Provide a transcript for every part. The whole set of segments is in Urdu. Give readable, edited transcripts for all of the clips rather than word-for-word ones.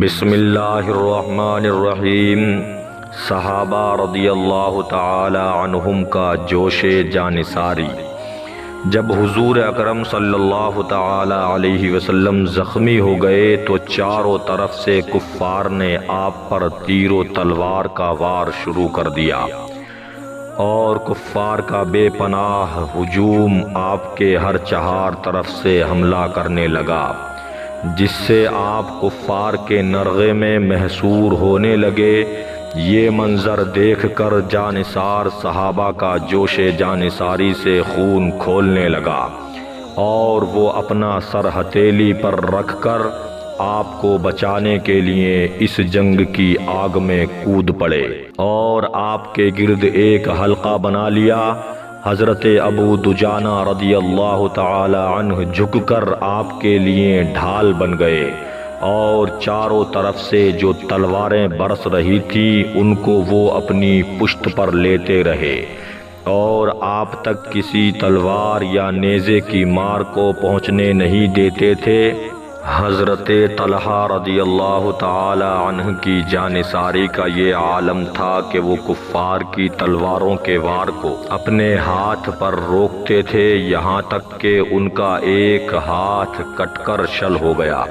بسم اللہ الرحمن الرحیم۔ صحابہ رضی اللہ تعالی عنہم کا جوش جانثاری۔ جب حضور اکرم صلی اللہ تعالی علیہ وسلم زخمی ہو گئے تو چاروں طرف سے کفار نے آپ پر تیر و تلوار کا وار شروع کر دیا اور کفار کا بے پناہ ہجوم آپ کے ہر چہار طرف سے حملہ کرنے لگا، جس سے آپ کفار کے نرغے میں محصور ہونے لگے۔ یہ منظر دیکھ کر جانثار صحابہ کا جوش جانثاری سے خون کھولنے لگا اور وہ اپنا سر ہتھیلی پر رکھ کر آپ کو بچانے کے لیے اس جنگ کی آگ میں کود پڑے اور آپ کے گرد ایک حلقہ بنا لیا۔ حضرت ابو دجانہ رضی اللہ تعالی عنہ جھک کر آپ کے لیے ڈھال بن گئے اور چاروں طرف سے جو تلواریں برس رہی تھی ان کو وہ اپنی پشت پر لیتے رہے اور آپ تک کسی تلوار یا نیزے کی مار کو پہنچنے نہیں دیتے تھے۔ حضرت طلحہ رضی اللہ تعالی عنہ کی جانثاری کا یہ عالم تھا کہ وہ کفار کی تلواروں کے وار کو اپنے ہاتھ پر روکتے تھے، یہاں تک کہ ان کا ایک ہاتھ کٹ کر شل ہو گیا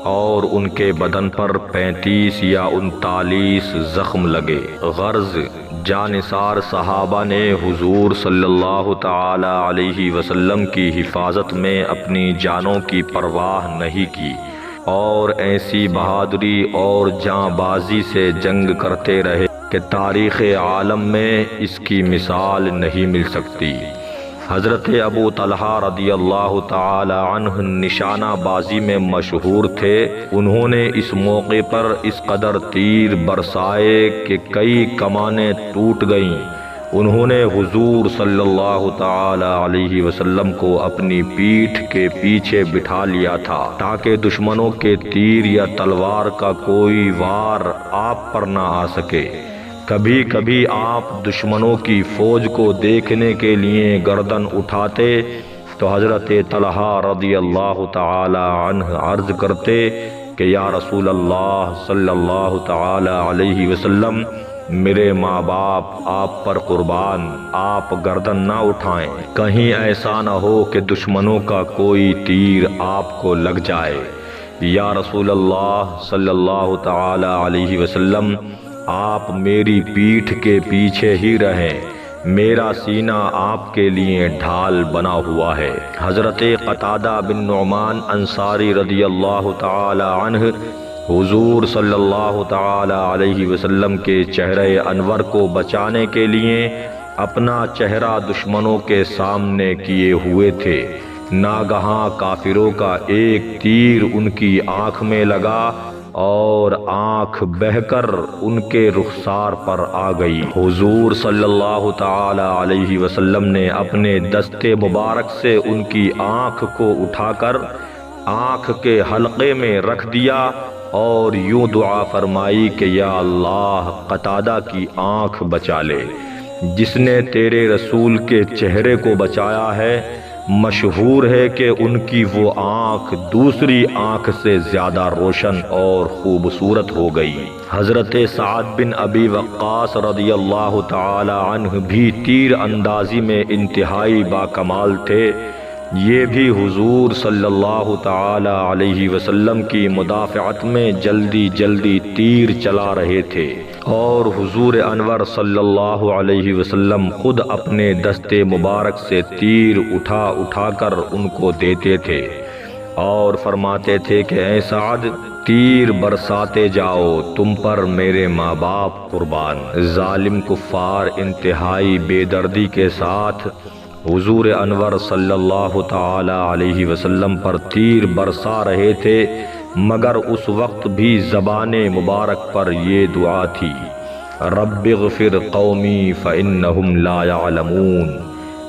اور ان کے بدن پر 35 یا 39 زخم لگے۔ غرض جانثار صحابہ نے حضور صلی اللہ تعالی علیہ وسلم کی حفاظت میں اپنی جانوں کی پرواہ نہیں کی اور ایسی بہادری اور جاں بازی سے جنگ کرتے رہے کہ تاریخ عالم میں اس کی مثال نہیں مل سکتی۔ حضرت ابو طلحہ رضی اللہ تعالی عنہ نشانہ بازی میں مشہور تھے۔ انہوں نے اس موقع پر اس قدر تیر برسائے کہ کئی کمانیں ٹوٹ گئیں۔ انہوں نے حضور صلی اللہ تعالی علیہ وسلم کو اپنی پیٹھ کے پیچھے بٹھا لیا تھا تاکہ دشمنوں کے تیر یا تلوار کا کوئی وار آپ پر نہ آ سکے۔ کبھی کبھی آپ دشمنوں کی فوج کو دیکھنے کے لیے گردن اٹھاتے تو حضرت طلحہ رضی اللہ تعالی عنہ عرض کرتے کہ یا رسول اللہ صلی اللہ تعالی علیہ وسلم، میرے ماں باپ آپ پر قربان، آپ گردن نہ اٹھائیں، کہیں ایسا نہ ہو کہ دشمنوں کا کوئی تیر آپ کو لگ جائے۔ یا رسول اللہ صلی اللہ تعالی علیہ وسلم، آپ میری پیٹھ کے پیچھے ہی رہیں، میرا سینہ آپ کے لیے ڈھال بنا ہوا ہے۔ حضرت قتادہ بن نعمان انصاری رضی اللہ تعالی عنہ حضور صلی اللہ تعالی علیہ وسلم کے چہرہ انور کو بچانے کے لیے اپنا چہرہ دشمنوں کے سامنے کیے ہوئے تھے۔ ناگہاں کافروں کا ایک تیر ان کی آنکھ میں لگا اور آنکھ بہہ کر ان کے رخسار پر آ گئی۔ حضور صلی اللہ تعالی علیہ وسلم نے اپنے دست مبارک سے ان کی آنکھ کو اٹھا کر آنکھ کے حلقے میں رکھ دیا اور یوں دعا فرمائی کہ یا اللہ، قتادہ کی آنکھ بچا لے۔ جس نے تیرے رسول کے چہرے کو بچایا ہے، مشہور ہے کہ ان کی وہ آنکھ دوسری آنکھ سے زیادہ روشن اور خوبصورت ہو گئی۔ حضرت سعد بن ابی وقاص رضی اللہ تعالی عنہ بھی تیر اندازی میں انتہائی باکمال تھے۔ یہ بھی حضور صلی اللہ تعالی علیہ وسلم کی مدافعت میں جلدی جلدی تیر چلا رہے تھے اور حضور انور صلی اللہ علیہ وسلم خود اپنے دست مبارک سے تیر اٹھا اٹھا کر ان کو دیتے تھے اور فرماتے تھے کہ اے سعد، تیر برساتے جاؤ، تم پر میرے ماں باپ قربان۔ ظالم کفار انتہائی بے دردی کے ساتھ حضور انور صلی اللہ تعالی علیہ وسلم پر تیر برسا رہے تھے، مگر اس وقت بھی زبان مبارک پر یہ دعا تھی، رب اغفر قومی فإنہم لا یعلمون،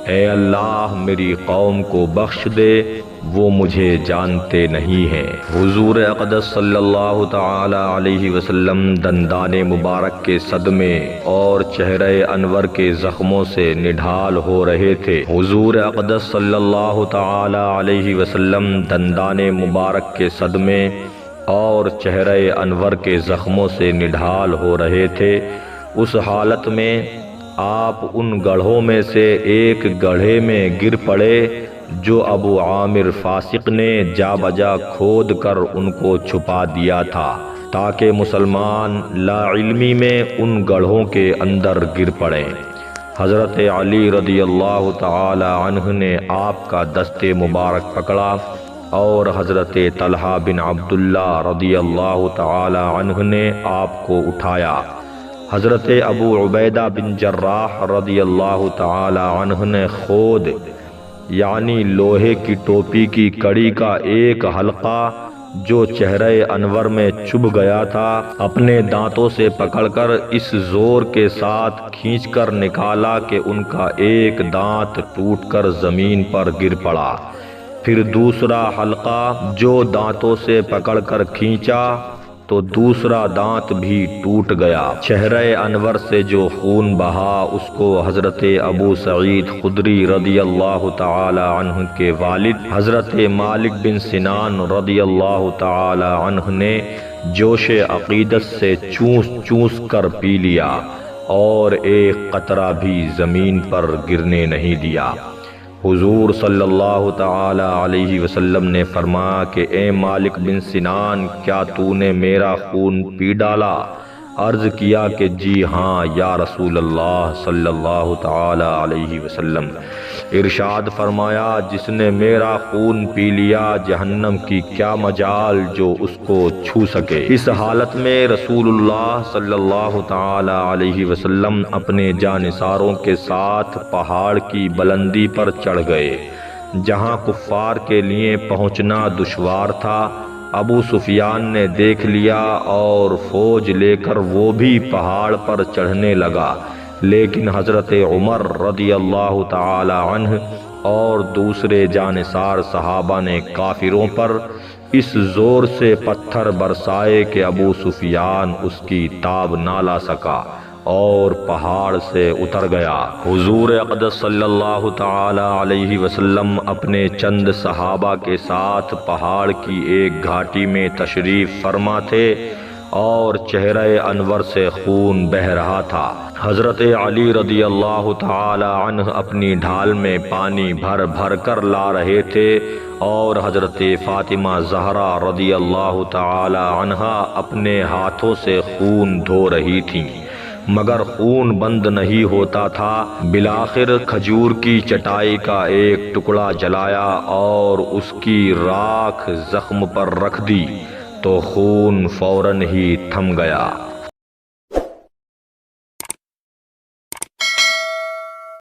اے اللہ میری قوم کو بخش دے، وہ مجھے جانتے نہیں ہیں۔ حضور اقدس صلی اللہ تعالی علیہ وسلم دندان مبارک کے صدمے اور چہرہ انور کے زخموں سے نڈھال ہو رہے تھے۔ حضور اقدس صلی اللہ تعالی علیہ وسلم دندان مبارک کے صدمے اور چہرہ انور کے زخموں سے نڈھال ہو رہے تھے، اس حالت میں آپ ان گڑھوں میں سے ایک گڑھے میں گر پڑے جو ابو عامر فاسق نے جا بجا کھود کر ان کو چھپا دیا تھا، تاکہ مسلمان لا علمی میں ان گڑھوں کے اندر گر پڑیں۔ حضرت علی رضی اللہ تعالی عنہ نے آپ کا دست مبارک پکڑا اور حضرت طلحہ بن عبداللہ رضی اللہ تعالی عنہ نے آپ کو اٹھایا۔ حضرت ابو عبیدہ بن جراح رضی اللہ تعالی عنہ نے خود یعنی لوہے کی ٹوپی کی کڑی کا ایک حلقہ جو چہرہ انور میں چبھ گیا تھا اپنے دانتوں سے پکڑ کر اس زور کے ساتھ کھینچ کر نکالا کہ ان کا ایک دانت ٹوٹ کر زمین پر گر پڑا، پھر دوسرا حلقہ جو دانتوں سے پکڑ کر کھینچا تو دوسرا دانت بھی ٹوٹ گیا۔ چہرہ انور سے جو خون بہا اس کو حضرت ابو سعید خدری رضی اللہ تعالی عنہ کے والد حضرت مالک بن سنان رضی اللہ تعالی عنہ نے جوش عقیدت سے چوس چوس کر پی لیا اور ایک قطرہ بھی زمین پر گرنے نہیں دیا۔ حضور صلی اللہ تعالی علیہ وسلم نے فرمایا کہ اے مالک بن سنان، کیا تو نے میرا خون پی ڈالا؟ عرض کیا کہ جی ہاں یا رسول اللہ صلی اللہ تعالی علیہ وسلم۔ ارشاد فرمایا جس نے میرا خون پی لیا جہنم کی کیا مجال جو اس کو چھو سکے۔ اس حالت میں رسول اللہ صلی اللہ تعالی علیہ وسلم اپنے جانثاروں کے ساتھ پہاڑ کی بلندی پر چڑھ گئے جہاں کفار کے لیے پہنچنا دشوار تھا۔ ابو سفیان نے دیکھ لیا اور فوج لے کر وہ بھی پہاڑ پر چڑھنے لگا، لیکن حضرت عمر رضی اللہ تعالی عنہ اور دوسرے جانثار صحابہ نے کافروں پر اس زور سے پتھر برسائے کہ ابو سفیان اس کی تاب نہ لا سکا اور پہاڑ سے اتر گیا۔ حضور اقدس صلی اللہ تعالی علیہ وسلم اپنے چند صحابہ کے ساتھ پہاڑ کی ایک گھاٹی میں تشریف فرما تھے اور چہرہ انور سے خون بہہ رہا تھا۔ حضرت علی رضی اللہ تعالی عنہ اپنی ڈھال میں پانی بھر بھر کر لا رہے تھے اور حضرت فاطمہ زہرا رضی اللہ تعالی عنہا اپنے ہاتھوں سے خون دھو رہی تھیں، مگر خون بند نہیں ہوتا تھا۔ بالآخر کھجور کی چٹائی کا ایک ٹکڑا جلایا اور اس کی راکھ زخم پر رکھ دی تو خون فوراً ہی تھم گیا۔